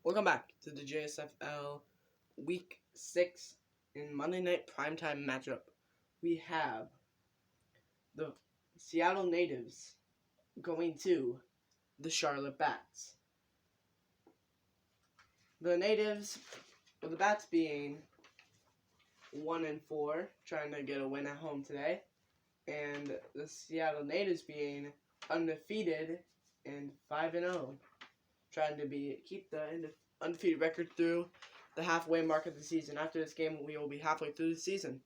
Welcome back to the JSFL Week 6 in Monday Night Primetime matchup. We have the Seattle Natives going to the Charlotte Bats. The Natives, with the Bats being 1-4, trying to get a win at home today, and the Seattle Natives being undefeated and 5-0, trying to keep the undefeated record through the halfway mark of the season. After this game, we will be halfway through the season.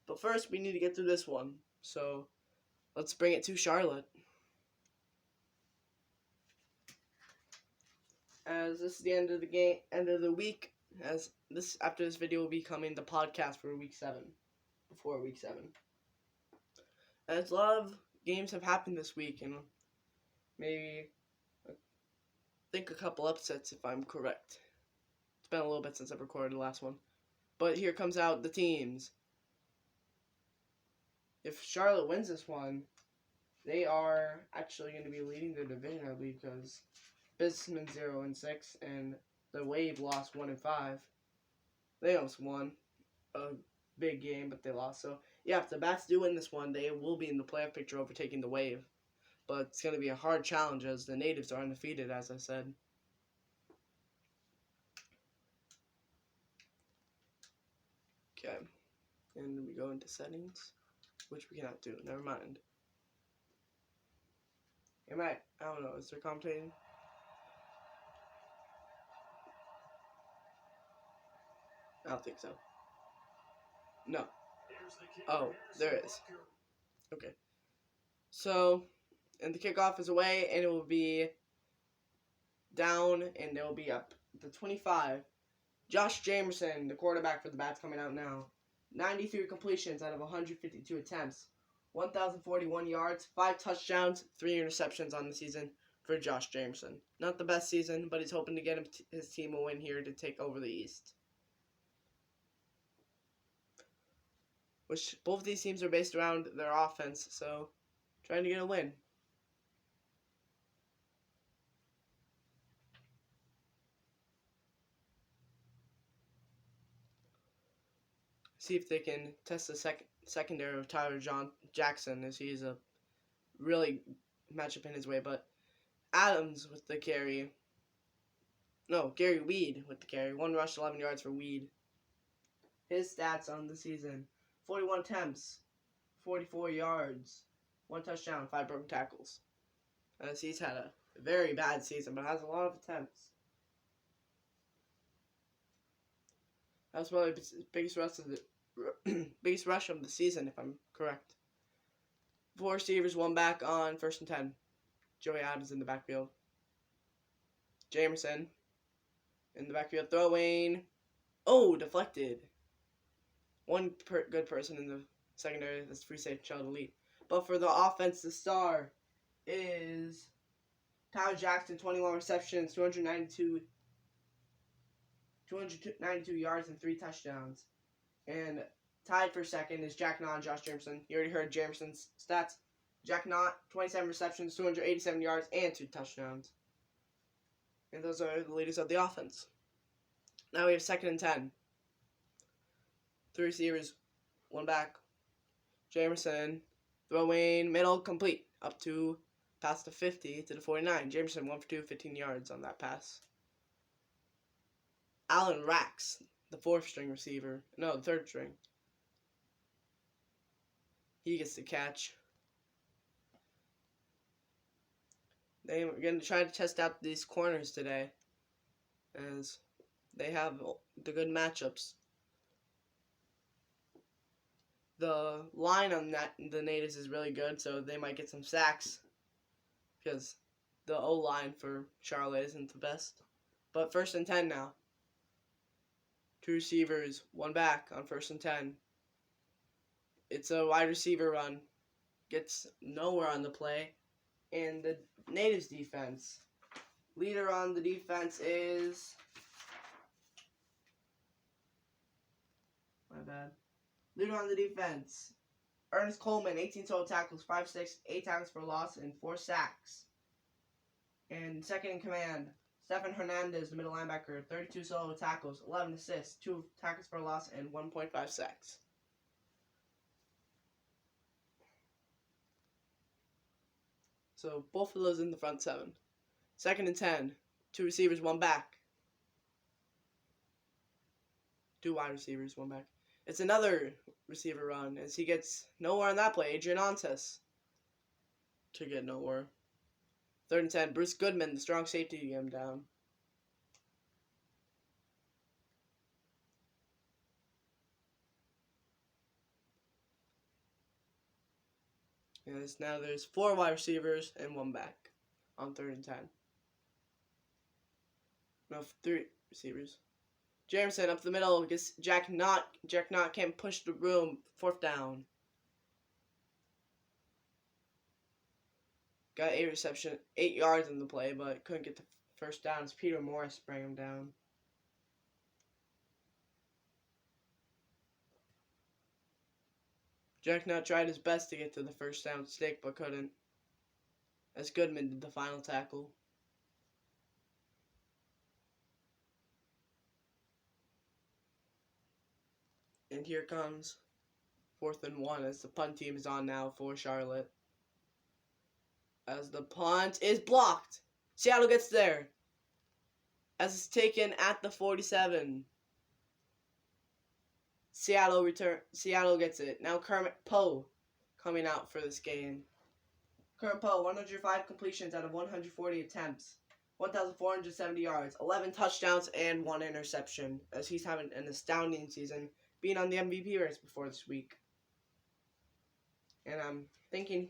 But first, we need to get through this one. So, let's bring it to Charlotte. As this is the end of the week, after this video will be coming the podcast for week 7, before week 7. As a lot of games have happened this week, and maybe I think a couple upsets if I'm correct. It's been a little bit since I've recorded the last one. But here comes out the teams. If Charlotte wins this one, they are actually going to be leading their division, I believe, because Businessmen 0-6 and the Wave lost 1-5. They almost won a big game, but they lost. So yeah, if the Bats do win this one, they will be in the playoff picture, overtaking the Wave. But it's going to be a hard challenge as the Natives are undefeated, as I said. Okay, and we go into settings, which we cannot do. Never mind. I don't know. Is there commentating? I don't think so. No. Oh, there is. Okay. So, and the kickoff is away, and it will be down, and it will be up to 25. Josh Jamerson, the quarterback for the Bats, coming out now. 93 completions out of 152 attempts. 1,041 yards, 5 touchdowns, 3 interceptions on the season for Josh Jamerson. Not the best season, but he's hoping to get his team a win here to take over the East. Which both of these teams are based around their offense, so trying to get a win. See if they can test the secondary of Tyler Jackson, as he's a really matchup in his way. But Adams with the carry. No, Gary Weed with the carry. 1 rush, 11 yards for Weed. His stats on the season: 41 attempts, 44 yards, 1 touchdown, 5 broken tackles. As he's had a very bad season, but has a lot of attempts. That was probably his biggest rush of the season, if I'm correct. 4 receivers, 1 back on 1st and 10. Joey Adams in the backfield. Jamerson in the backfield throwing. Oh, deflected. One good person in the secondary. That's free safety Sheldon Elite. But for the offense, the star is Tyler Jackson, 21 receptions, 292 yards, and 3 touchdowns. And tied for second is Jack Knott and Josh Jamerson. You already heard Jamerson's stats. Jack Knott, 27 receptions, 287 yards, and 2 touchdowns. And those are the leaders of the offense. Now we have 2nd and 10. 3 receivers, 1 back. Jamerson throwing middle, complete, up to past the 50 to the 49. Jamerson 1 for 2, 15 yards on that pass. Alan Rax, the 4th string receiver. No, the 3rd string. He gets the catch. They're going to try to test out these corners today, as they have the good matchups. The line on the Natives is really good, so they might get some sacks, because the O-line for Charlotte isn't the best. But 1st and 10 now. 2 receivers, 1 back on 1st and 10. It's a wide receiver run. Gets nowhere on the play. And the Natives defense. Leader on the defense is... My bad. Leader on the defense, Ernest Coleman, 18 total tackles, 5'6", 8 tackles for loss, and 4 sacks. And second in command, Stephen Hernandez, the middle linebacker, 32 solo tackles, 11 assists, 2 tackles for loss, and 1.5 sacks. So both of those in the front 7. 2nd and 10. 2 receivers, 1 back. 2 wide receivers, 1 back. It's another receiver run as he gets nowhere on that play. Adrian Ontes to get nowhere. 3rd and 10. Bruce Goodman, the strong safety, to get him down. Yes, now there's 4 wide receivers and 1 back on 3rd and 10. No, 3 receivers. Jameson up the middle gets Jack Knott. Jack Knott can't push the room. 4th down. Got 8 yards in the play, but couldn't get the 1st down as Peter Morris bring him down. Jack Knott tried his best to get to the 1st down stick, but couldn't, as Goodman did the final tackle. And here comes 4th and 1 as the punt team is on now for Charlotte. As the punt is blocked. Seattle gets there. As it's taken at the 47. Seattle gets it. Now Kermit Poe coming out for this game. Kermit Poe, 105 completions out of 140 attempts. 1,470 yards, 11 touchdowns, and 1 interception. As he's having an astounding season, being on the MVP race before this week. And I'm thinking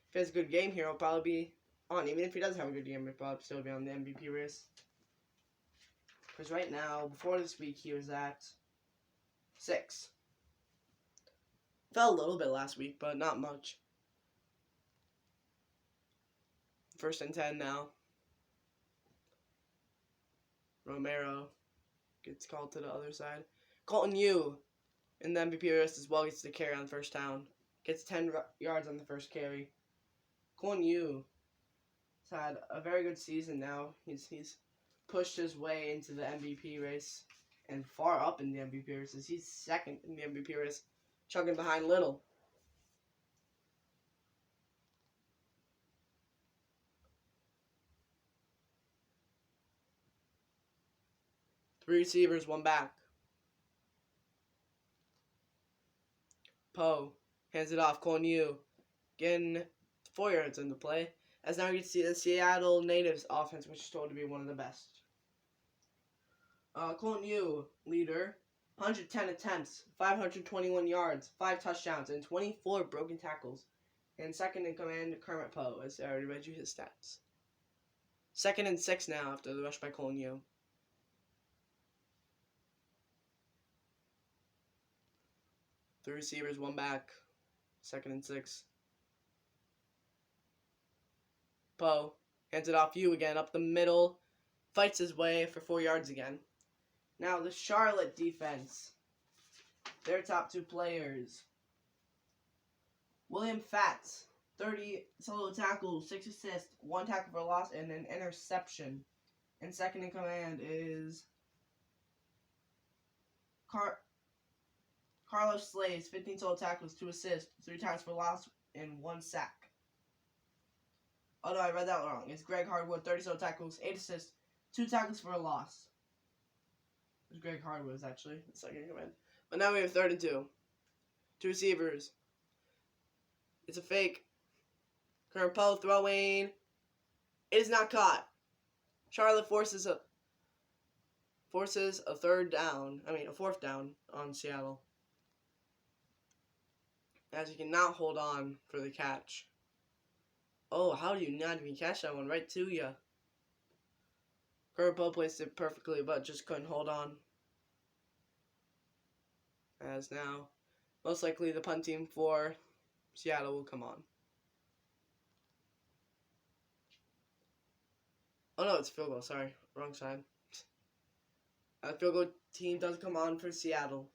if he has a good game here, he'll probably be on. Even if he doesn't have a good game, he'll probably still be on the MVP race. Because right now, before this week, he was at 6. Fell a little bit last week, but not much. 1st and 10 now. Romero gets called to the other side. Colton Yu in the MVP race as well gets the carry on 1st down. Gets 10 yards on the 1st carry. Colton Yu has had a very good season now. He's pushed his way into the MVP race and far up in the MVP race as he's 2nd in the MVP race, chugging behind Little. Three receivers, 1 back. Poe hands it off. Colton Yu getting 4 yards in the play. As now you can see the Seattle Natives offense, which is told to be one of the best. Colton Yu, leader, 110 attempts, 521 yards, 5 touchdowns, and 24 broken tackles. And 2nd in command, Kermit Poe, as I already read you his stats. 2nd and 6 now after the rush by Colton Yu. Three receivers, 1 back. 2nd and 6. Poe hands it off Yu again, up the middle. Fights his way for 4 yards again. Now the Charlotte defense. Their top 2 players. William Fatts, 30 solo tackles, 6 assists, 1 tackle for loss, and an interception. And 2nd in command is Carlos Slays, 15 solo tackles, 2 assists, 3 tackles for loss, and 1 sack. Oh no, I read that wrong. It's Greg Hardwood, 30 solo tackles, 8 assists, 2 tackles for a loss. It's Greg Hardwood, actually, the 2nd in command. But now we have 3rd and 2. 2 receivers. It's a fake. Kermit Poe throwing. It is not caught. Charlotte forces a 4th down on Seattle. As he cannot hold on for the catch. Oh, how do you not even catch that one right to you? Kermit Poe placed it perfectly, but just couldn't hold on. As now, most likely the punt team for Seattle will come on. Oh no, it's field goal. Sorry, wrong side. Field goal team does come on for Seattle.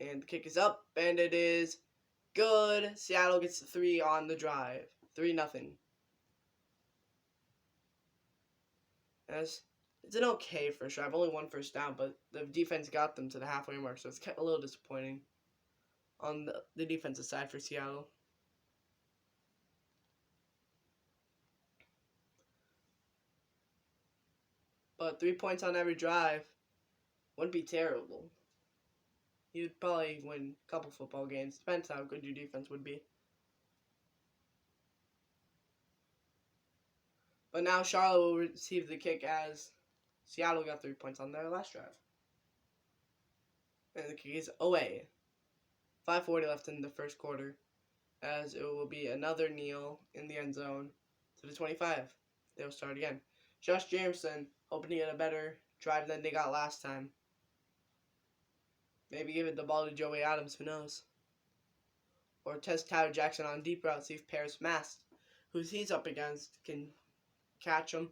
And the kick is up, and it is good. Seattle gets 3 on the drive. 3-0. As it's an okay first drive, only one first down, but the defense got them to the halfway mark, so it's a little disappointing on the defensive side for Seattle. But 3 points on every drive wouldn't be terrible. You'd probably win a couple football games. Depends how good your defense would be. But now Charlotte will receive the kick as Seattle got 3 points on their last drive. And the kick is away. 5:40 left in the first quarter, as it will be another kneel in the end zone to the 25. They'll start again. Josh Jameson hoping to get a better drive than they got last time. Maybe give it the ball to Joey Adams, who knows? Or test Tyler Jackson on deep route, see if Paris Mast, who he's up against, can catch him.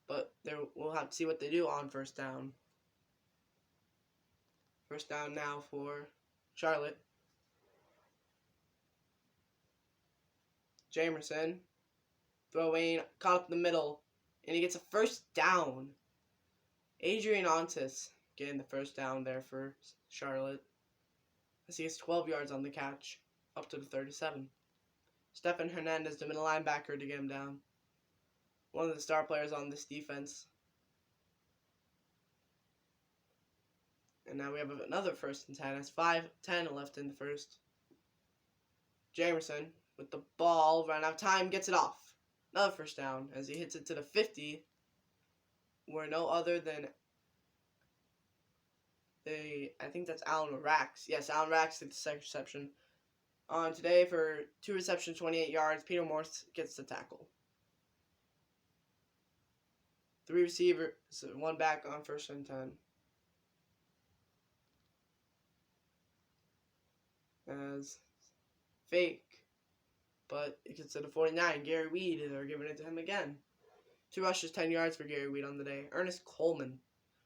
But we'll have to see what they do on first down. First down now for Charlotte. Jamerson throwing, caught up in the middle, and he gets a first down. Adrian Ontis getting the first down there for Charlotte, as he gets 12 yards on the catch, up to the 37. Stefan Hernandez, the middle linebacker, to get him down. One of the star players on this defense. And now we have another first and 10. It's 5:10 left in the first. Jamerson with the ball, ran out of time, gets it off. Another first down as he hits it to the 50, where no other than I think that's Alan Rax. Yes, Alan Rax gets the second reception. On today for 2 receptions, 28 yards, Peter Morse gets the tackle. 3 receivers, 1 back on first and 10. As fake, but it gets to the 49. Gary Weed, they're giving it to him again. 2 rushes, 10 yards for Gary Weed on the day. Ernest Coleman,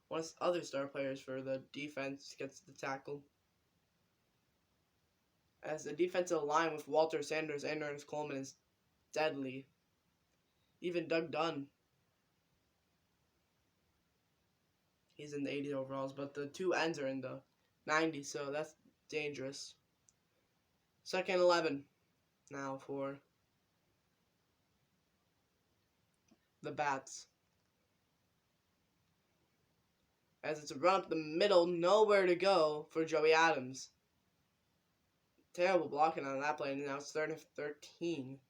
one of the other star players for the defense, gets the tackle. As the defensive line with Walter Sanders and Ernest Coleman is deadly. Even Doug Dunn, he's in the 80s overalls, but the 2 ends are in the 90s, so that's dangerous. 2nd and 11 now for the Bats. As it's a run up the middle, nowhere to go for Joey Adams. Terrible blocking on that play, and now it's 3rd and 13.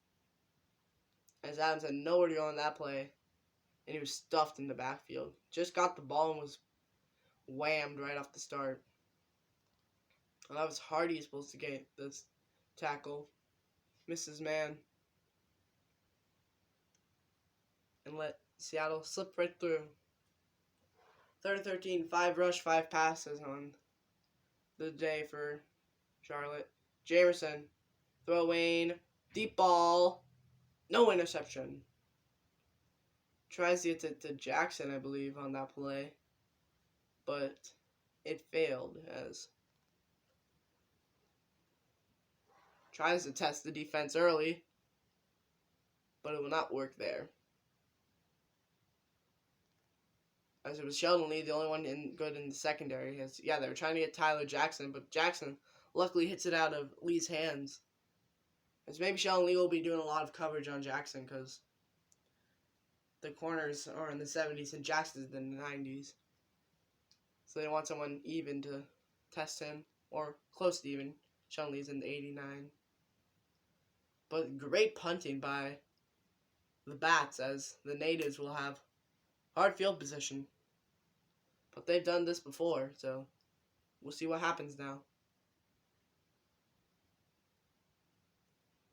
As Adams had nowhere to go on that play, and he was stuffed in the backfield. Just got the ball and was whammed right off the start. Well, that was Hardy supposed to get this tackle. Misses man. And let Seattle slip right through. 3rd and 13, 5 rush, 5 passes on the day for Charlotte. Jamerson throwing, deep ball, no interception. Tries to get to Jackson, I believe, on that play, but it failed as tries to test the defense early, but it will not work there. As it was Sheldon Lee, the only one good in the secondary. They were trying to get Tyler Jackson, but Jackson luckily hits it out of Lee's hands. As maybe Sheldon Lee will be doing a lot of coverage on Jackson because the corners are in the 70s and Jackson's in the 90s. So they want someone even to test him, or close to even. Sheldon Lee's in the 89. But great punting by the Bats, as the natives will have hard field position. But they've done this before, so we'll see what happens now.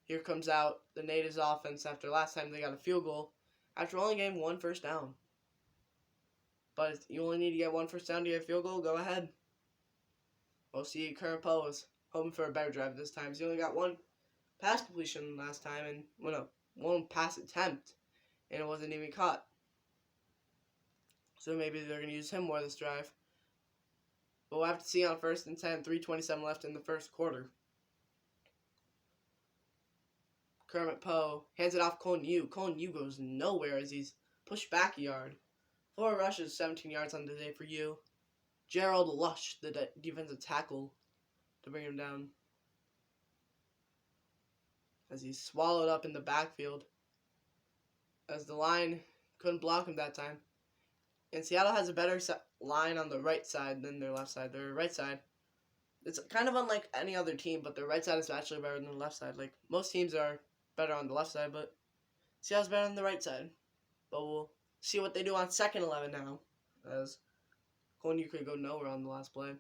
Here comes out the natives' offense after last time they got a field goal after only getting 1 first down. But if you only need to get 1 first down to get a field goal, go ahead. We'll see. Current Poe is hoping for a better drive this time. He only got 1 pass completion last time, and 1 pass attempt, and it wasn't even caught. So maybe they're going to use him more this drive. But we'll have to see on 1st and 10, 3:27 left in the first quarter. Kermit Poe hands it off Colin Yu. Colin Yu goes nowhere as he's pushed back a yard. 4 rushes, 17 yards on the day for Yu. Gerald Lush, the defensive tackle, to bring him down as he's swallowed up in the backfield as the line couldn't block him that time. And Seattle has a better line on the right side than their left side. Their right side, it's kind of unlike any other team, but their right side is actually better than the left side. Like, most teams are better on the left side, but Seattle's better on the right side. But we'll see what they do on second 11 now, as Colin Yu could go nowhere on the last play.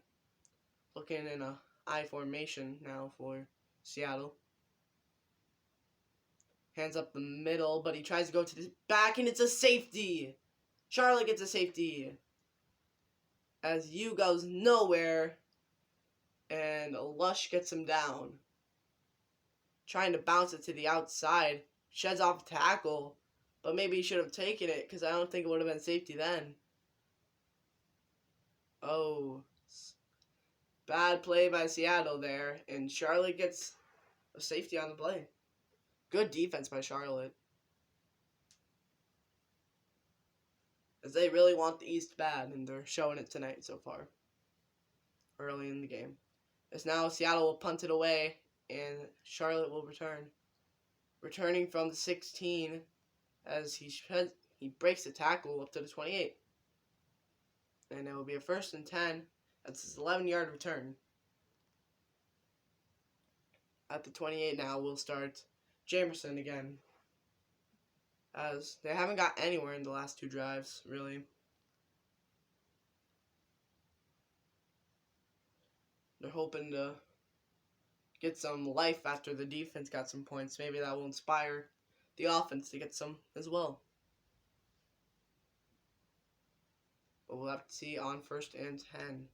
Looking in a I formation now for Seattle. Hands up the middle, but he tries to go to the back, and it's a safety. Charlotte gets a safety. As Yu goes nowhere, and Lush gets him down. Trying to bounce it to the outside. Sheds off a tackle, but maybe he should have taken it, because I don't think it would have been safety then. Oh, bad play by Seattle there, and Charlotte gets a safety on the play. Good defense by Charlotte, as they really want the East bad, and they're showing it tonight so far, early in the game. As now Seattle will punt it away, and Charlotte will return. Returning from the 16, as he breaks the tackle up to the 28. And it will be a 1st and 10. That's his 11-yard return. At the 28 now, we'll start Jamerson again, as they haven't got anywhere in the last 2 drives, really. They're hoping to get some life after the defense got some points. Maybe that will inspire the offense to get some as well. But we'll have to see on 1st and 10.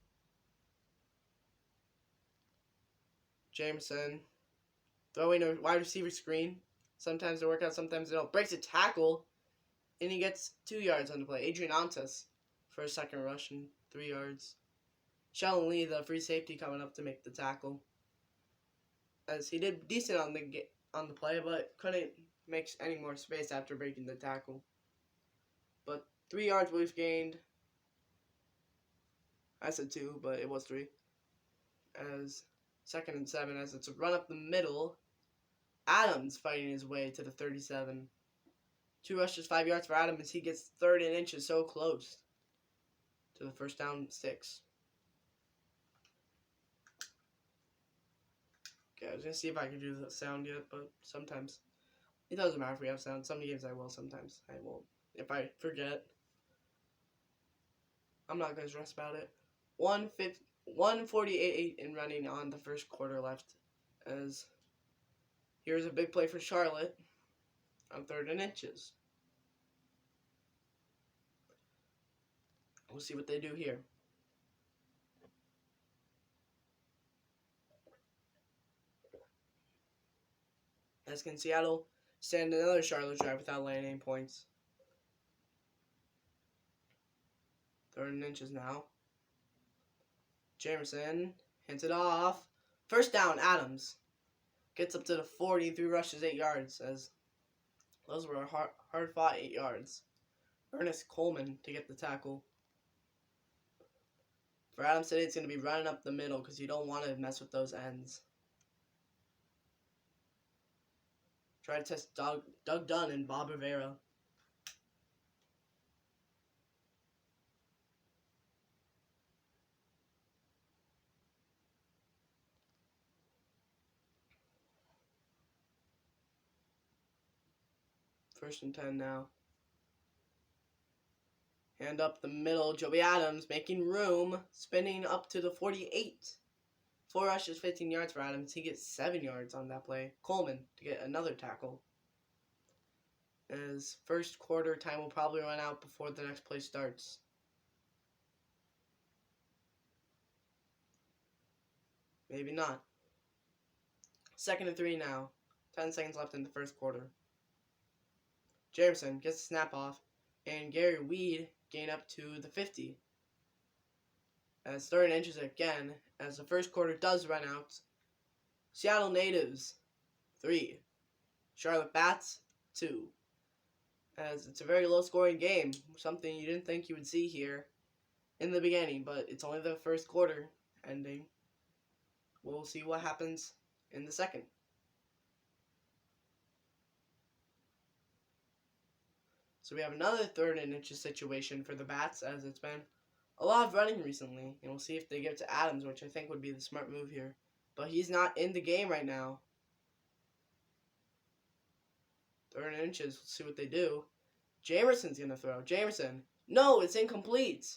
Jamerson throwing a wide receiver screen. Sometimes they work out, sometimes they don't. Breaks a tackle, and he gets 2 yards on the play. Adrian Antes for a 2nd rush and 3 yards. Sheldon Lee, the free safety, coming up to make the tackle, as he did decent on the play, but couldn't make any more space after breaking the tackle. But 3 yards we've gained. I said 2, but it was 3. As 2nd and 7, as it's a run up the middle. Adams fighting his way to the 37. 2 rushes, 5 yards for Adams, as he gets 3rd and inches, so close to the 1st down 6. Okay, I was going to see if I could do the sound yet, but sometimes it doesn't matter if we have sound. Some games I will, sometimes I won't. If I forget, I'm not going to stress about it. 1:48 in running on the 1st quarter left, as here's a big play for Charlotte on 3rd and inches. We'll see what they do here. As can Seattle stand another Charlotte drive without landing any points. 3rd and inches now. Jamerson hands it off. 1st down, Adams gets up to the 40, 3 rushes, 8 yards, as those were hard fought 8 yards. Ernest Coleman to get the tackle. For Adams today, it's going to be running up the middle, because you don't want to mess with those ends. Try to test Doug Dunn and Bob Rivera. First and 10 now. Hand up the middle. Joey Adams making room. Spinning up to the 48. 4 rushes, 15 yards for Adams. He gets 7 yards on that play. Coleman to get another tackle. As 1st quarter time will probably run out before the next play starts. Maybe not. 2nd and 3 now. 10 seconds left in the 1st quarter. Jamerson gets the snap off, and Gary Weed gain up to the 50. As 3rd and inches again, as the 1st quarter does run out. Seattle natives, 3. Charlotte Bats 2. As it's a very low-scoring game, something you didn't think you would see here in the beginning, but it's only the first quarter ending. We'll see what happens in the second. So we have another 3rd and inches situation for the Bats, as it's been a lot of running recently. And we'll see if they give it to Adams, which I think would be the smart move here. But he's not in the game right now. 3rd and inches. Let's see what they do. Jamerson's going to throw. Jamerson. No, it's incomplete.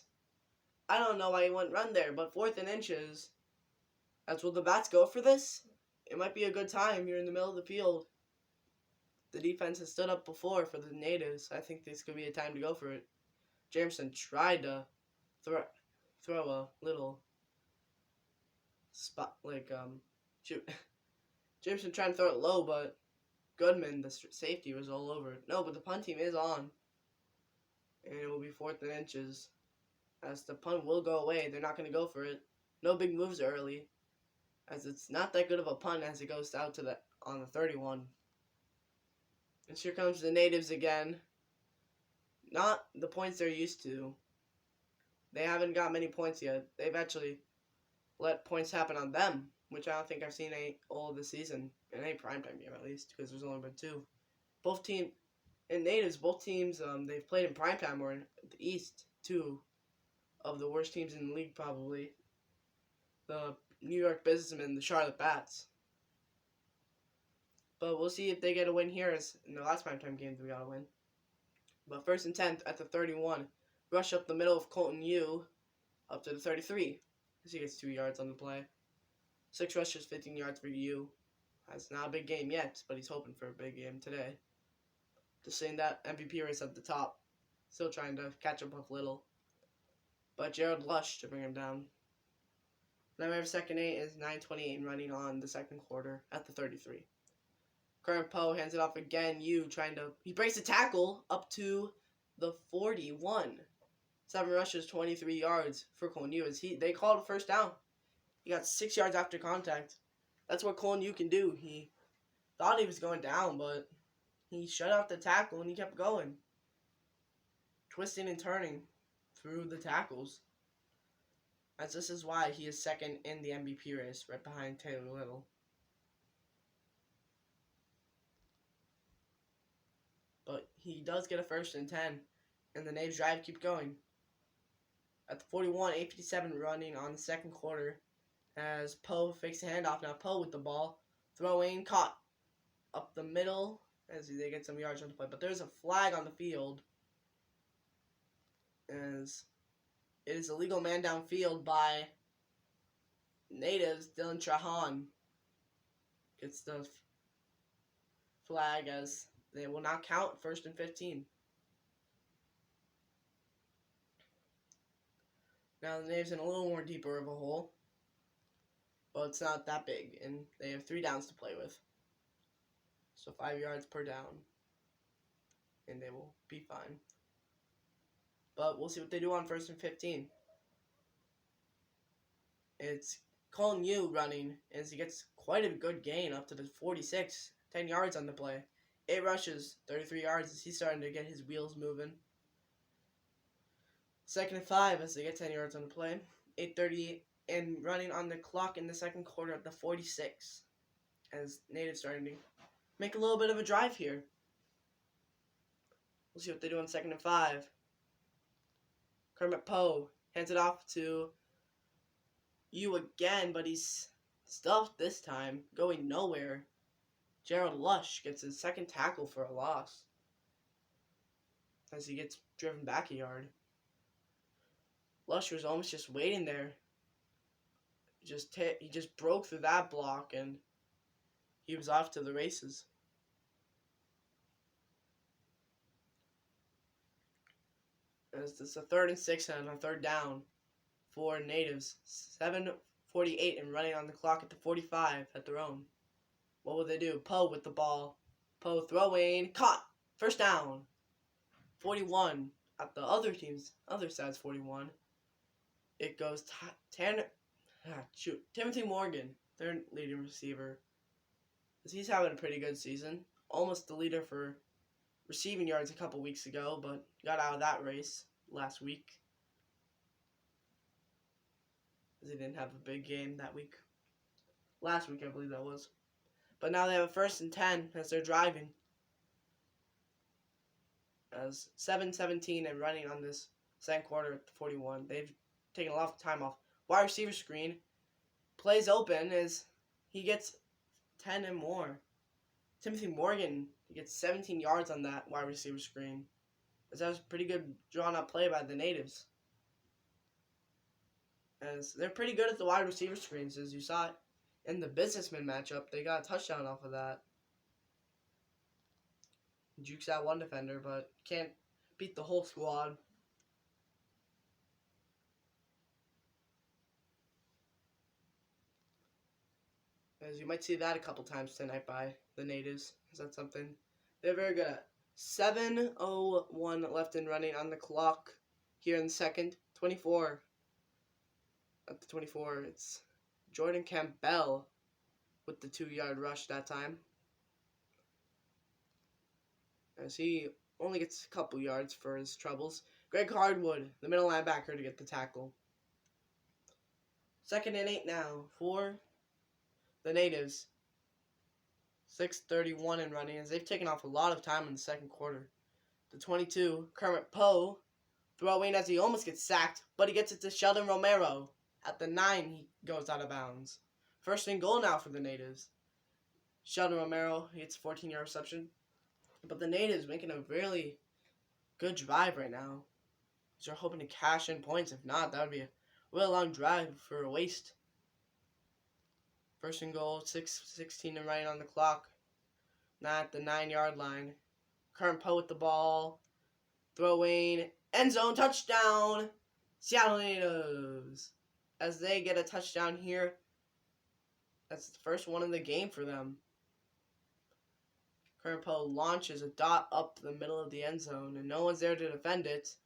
I don't know why he wouldn't run there, but 4th and inches. That's will the Bats go for this? It might be a good time. You're in the middle of the field. The defense has stood up before for the Natives. I think this could be a time to go for it. Jamerson tried to throw a little spot, shoot. Jamerson tried to throw it low, but Goodman, the safety, was all over it. No, but the punt team is on. And it will be 4th and inches. As the punt will go away, they're not going to go for it. No big moves early, as it's not that good of a punt as it goes out to on the 31. And here comes the Natives again. Not the points they're used to. They haven't got many points yet. They've actually let points happen on them, which I don't think I've seen all of the season, in any primetime game at least, because there's only been 2. Both teams, they've played in primetime or in the East, 2 of the worst teams in the league probably. The New York Businessmen, the Charlotte Bats. But we'll see if they get a win here, as in the last primetime games we got a win. But 1st and 10 at the 31. Rush up the middle of Colton Yu up to the 33. As he gets 2 yards on the play. 6 rushes, 15 yards for Yu. That's not a big game yet, but he's hoping for a big game today. Just saying that MVP race at the top. Still trying to catch up with Little. But Jared Lush to bring him down. Now we have 2nd and 8 is 9:28 running on the second quarter at the 33. Current Poe hands it off again. He breaks the tackle up to the 41. 7 rushes, 23 yards for Colton Yu. They called a first down. He got 6 yards after contact. That's what Colton Yu can do. He thought he was going down, but he shut out the tackle and he kept going. Twisting and turning through the tackles. As this is why he is 2nd in the MVP race, right behind Taylor Little. But he does get a 1st and 10, and the Natives drive keep going. At the 41, 8:57 running on the second quarter, as Poe fakes a handoff. Now Poe with the ball, throwing, caught up the middle as they get some yards on the play. But there's a flag on the field, as it is a legal man downfield by Natives. Dylan Trahan gets the flag, as they will not count 1st and 15. Now the Natives in a little more deeper of a hole, but it's not that big, and they have 3 downs to play with. So 5 yards per down, and they will be fine. But we'll see what they do on 1st and 15. It's Colton Yu running, as he gets quite a good gain up to the 46, 10 yards on the play. 8 rushes, 33 yards, as he's starting to get his wheels moving. 2nd and 5 as they get 10 yards on the play. 8:38 and running on the clock in the second quarter at the 46. As Natives starting to make a little bit of a drive here. We'll see what they do on 2nd and 5. Kermit Poe hands it off to Yu again, but he's stuffed this time, going nowhere. Gerald Lush gets his 2nd tackle for a loss, as he gets driven back a yard. Lush was almost just waiting there. He just broke through that block, and he was off to the races. As it's a 3rd and 6 and a 3rd down for Natives. 7:48 and running on the clock at the 45 at their own. What will they do? Poe with the ball. Poe throwing. Caught. 1st down. 41 at the other side's 41. It goes Timothy Morgan, their leading receiver. He's having a pretty good season. almost the leader for receiving yards a couple weeks ago, but got out of that race last week. They didn't have a big game that week. Last week, I believe that was. But now they have a 1st and 10 as they're driving. As 7-17 and running on this second quarter at the 41. They've taken a lot of time off. Wide receiver screen. Plays open as he gets 10 and more. Timothy Morgan, he gets 17 yards on that wide receiver screen. As that was a pretty good drawn up play by the natives. As they're pretty good at the wide receiver screens, as you saw it in the businessman matchup. They got a touchdown off of that. Jukes out one defender, but can't beat the whole squad. As you might see that a couple times tonight by the natives. Is that something they're very good at? 7:01 left and running on the clock here in the second. 24. At the 24, it's Jordan Campbell with the 2-yard rush that time. As he only gets a couple yards for his troubles. Greg Hardwood, the middle linebacker, to get the tackle. 2nd and 8 now for the natives. 6:31 and running as they've taken off a lot of time in the second quarter. The 22, Kermit Poe, throwing as he almost gets sacked, but he gets it to Sheldon Romero. At the 9, he goes out of bounds. 1st and goal now for the natives. Sheldon Romero hits 14-yard reception. But the natives making a really good drive right now. They're hoping to cash in points. If not, that would be a really long drive for a waste. 1st and goal, 6:16 and running on the clock. Not at the 9-yard line. Kermit Poe with the ball. Throwing. End zone touchdown. Seattle Natives. As they get a touchdown here. That's the first one of the game for them. Kermit Poe launches a dot up the middle of the end zone, and no one's there to defend it.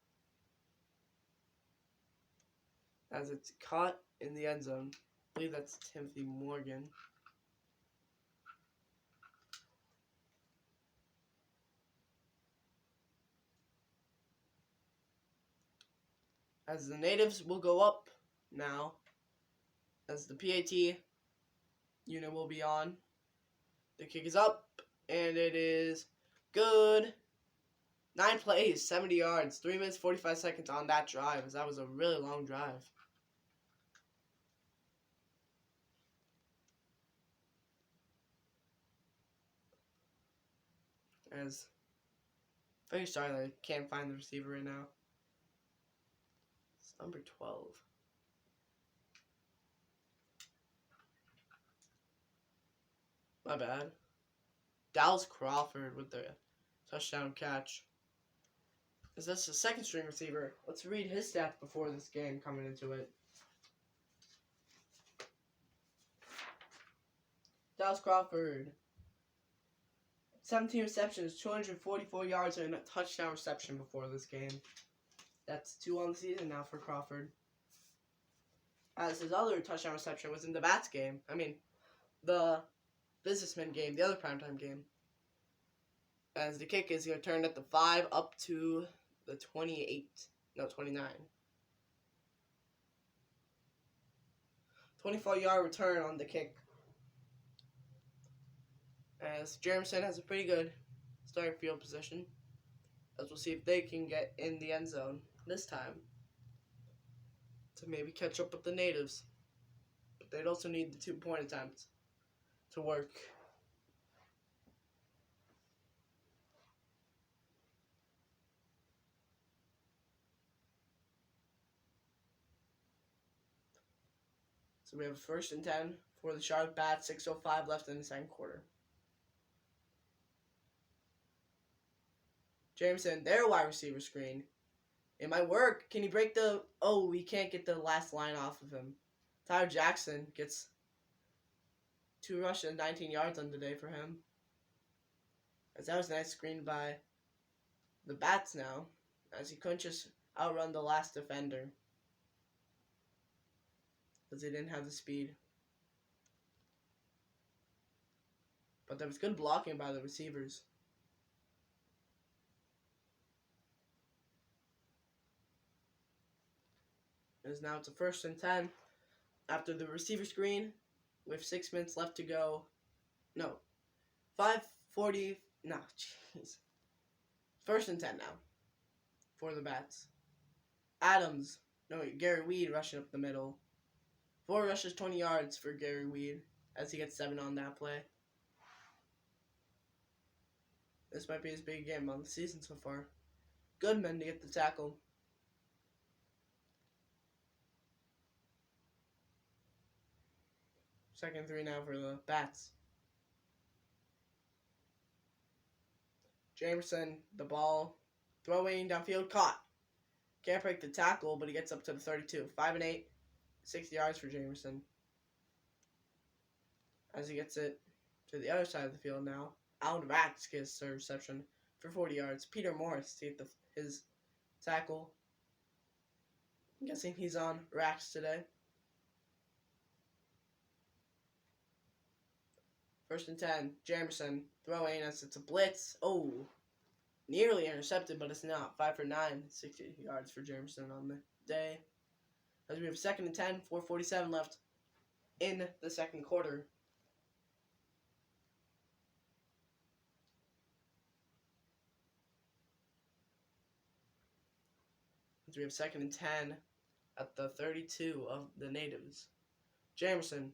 As it's caught in the end zone. I believe that's Timothy Morgan. As the natives will go up now. As the PAT unit will be on. The kick is up. And it is good. 9 plays, 70 yards, 3 minutes, 45 seconds on that drive, as that was a really long drive. As, very sorry that I can't find the receiver right now. It's number 12. My bad. Dallas Crawford with the touchdown catch. As that's the 2nd string receiver. Let's read his stats before this game coming into it. Dallas Crawford. 17 receptions, 244 yards, and a touchdown reception before this game. That's 2 on the season now for Crawford. As his other touchdown reception was in the Bats game. The businessman game, the other primetime game. As the kick is going to turn at the 5 up to the 29. 24-yard return on the kick. As Jeremson has a pretty good starting field position. As we'll see if they can get in the end zone this time. To maybe catch up with the natives. But they'd also need the 2-point attempts to work. So we have a 1st and 10 for the Charlotte Bats, 6:05 left in the second quarter. Jameson, their wide receiver screen. It might work. Can he break the... Oh, we can't get the last line off of him. Tyler Jackson gets 2 rushes and 19 yards on the day for him. As that was a nice screen by the Bats now. As he couldn't just outrun the last defender. Because they didn't have the speed. But there was good blocking by the receivers. As now it's a 1st and 10 after the receiver screen with 6 minutes left to go. No, 5:40. No, jeez. 1st and 10 now for the Bats. Gary Weed rushing up the middle. 4 rushes, 20 yards for Gary Weed as he gets 7 on that play. This might be his big game on the season so far. Goodman to get the tackle. Second and 3 now for the Bats. Jamerson, the ball, throwing downfield, caught. Can't break the tackle, but he gets up to the 32. 5 and 8, 60 yards for Jamerson. As he gets it to the other side of the field now, Alan Rax gets a reception for 40 yards. Peter Morris to get his tackle. I'm guessing he's on Rax today. 1st and 10, Jamerson throwing as it's a blitz. Oh, nearly intercepted, but it's not. 5 for 9, 60 yards for Jamerson on the day. As we have 2nd and 10, 4:47 left in the second quarter. As we have 2nd and 10 at the 32 of the Natives. Jamerson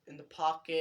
in the pocket.